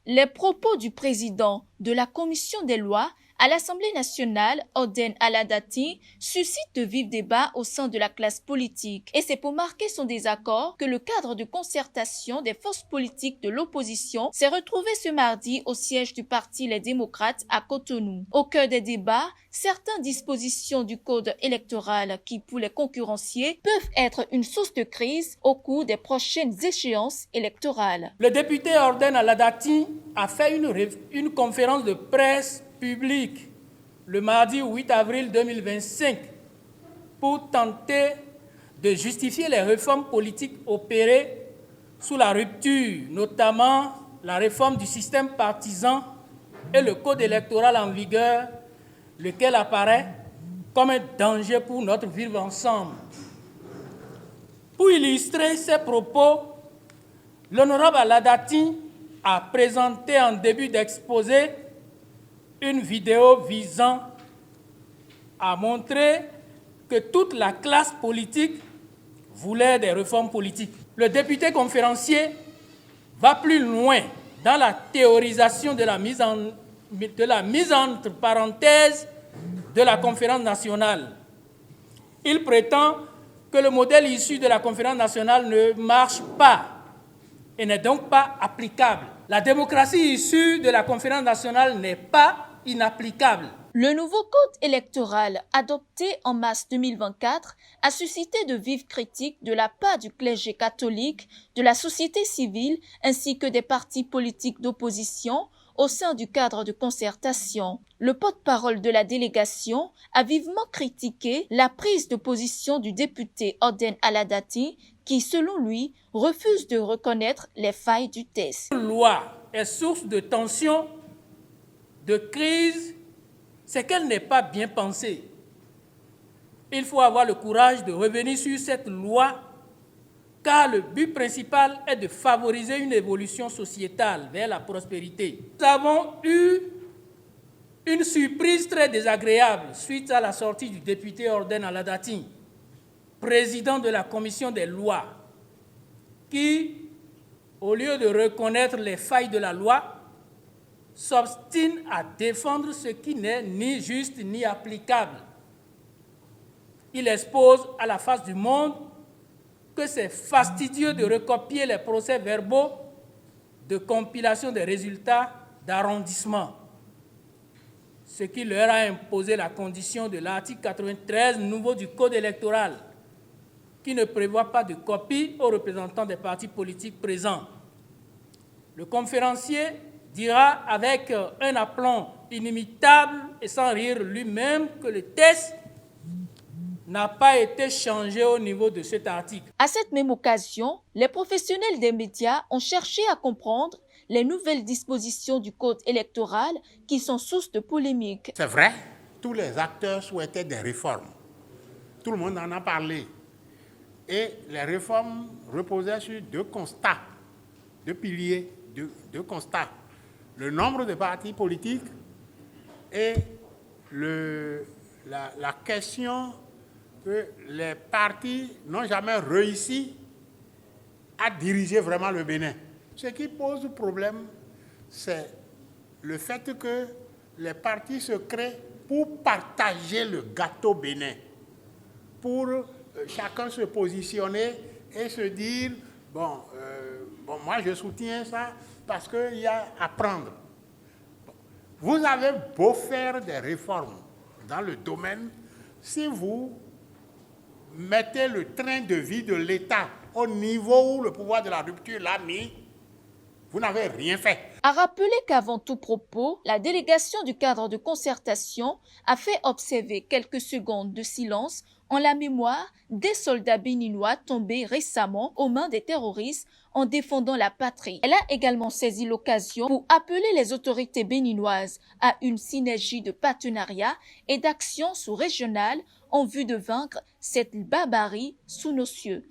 Les propos du président de la commission des lois à l'Assemblée nationale, Oden Aladati, suscitent de vifs débats au sein de la classe politique. Et c'est pour marquer son désaccord que le cadre de concertation des forces politiques de l'opposition s'est retrouvé ce mardi au siège du parti Les Démocrates à Cotonou. Au cœur des débats, certaines dispositions du code électoral qui, pour les concurrenciers, peuvent être une source de crise au cours des prochaines échéances électorales. Le député Oden Aladati a fait une conférence de presse public le mardi 8 avril 2025 pour tenter de justifier les réformes politiques opérées sous la rupture, notamment la réforme du système partisan et le code électoral en vigueur, lequel apparaît comme un danger pour notre vivre ensemble. Pour illustrer ses propos, l'honorable Aladati a présenté en début d'exposé une vidéo visant à montrer que toute la classe politique voulait des réformes politiques. Le député conférencier va plus loin dans la théorisation de la mise entre parenthèses de la conférence nationale. Il prétend que le modèle issu de la conférence nationale ne marche pas et n'est donc pas applicable. La démocratie issue de la conférence nationale n'est pas inapplicable. Le nouveau code électoral adopté en mars 2024 a suscité de vives critiques de la part du clergé catholique, de la société civile ainsi que des partis politiques d'opposition au sein du cadre de concertation. Le porte-parole de la délégation a vivement critiqué la prise de position du député Oden Aladati qui, selon lui, refuse de reconnaître les failles du texte. Une loi est source de tension, de crise, c'est qu'elle n'est pas bien pensée. Il faut avoir le courage de revenir sur cette loi car le but principal est de favoriser une évolution sociétale vers la prospérité. Nous avons eu une surprise très désagréable suite à la sortie du député Oden Aladati, président de la commission des lois, qui, au lieu de reconnaître les failles de la loi, s'obstine à défendre ce qui n'est ni juste ni applicable. Il expose à la face du monde que c'est fastidieux de recopier les procès-verbaux de compilation des résultats d'arrondissement, ce qui leur a imposé la condition de l'article 93 nouveau du Code électoral, qui ne prévoit pas de copie aux représentants des partis politiques présents. Le conférencier dira avec un aplomb inimitable et sans rire lui-même que le texte n'a pas été changé au niveau de cet article. À cette même occasion, les professionnels des médias ont cherché à comprendre les nouvelles dispositions du code électoral qui sont source de polémiques. C'est vrai, tous les acteurs souhaitaient des réformes. Tout le monde en a parlé. Et les réformes reposaient sur deux constats, deux piliers, deux constats. Le nombre de partis politiques et la question que les partis n'ont jamais réussi à diriger vraiment le Bénin. Ce qui pose problème, c'est le fait que les partis se créent pour partager le gâteau bénin, pour chacun se positionner et se dire bon, moi je soutiens ça parce qu'il y a à prendre. Vous avez beau faire des réformes dans le domaine, si vous mettez le train de vie de l'État au niveau où le pouvoir de la rupture l'a mis, vous n'avez rien fait. À rappeler qu'avant tout propos, la délégation du cadre de concertation a fait observer quelques secondes de silence en la mémoire des soldats béninois tombés récemment aux mains des terroristes en défendant la patrie. Elle a également saisi l'occasion pour appeler les autorités béninoises à une synergie de partenariat et d'action sous-régionale en vue de vaincre cette barbarie sous nos cieux.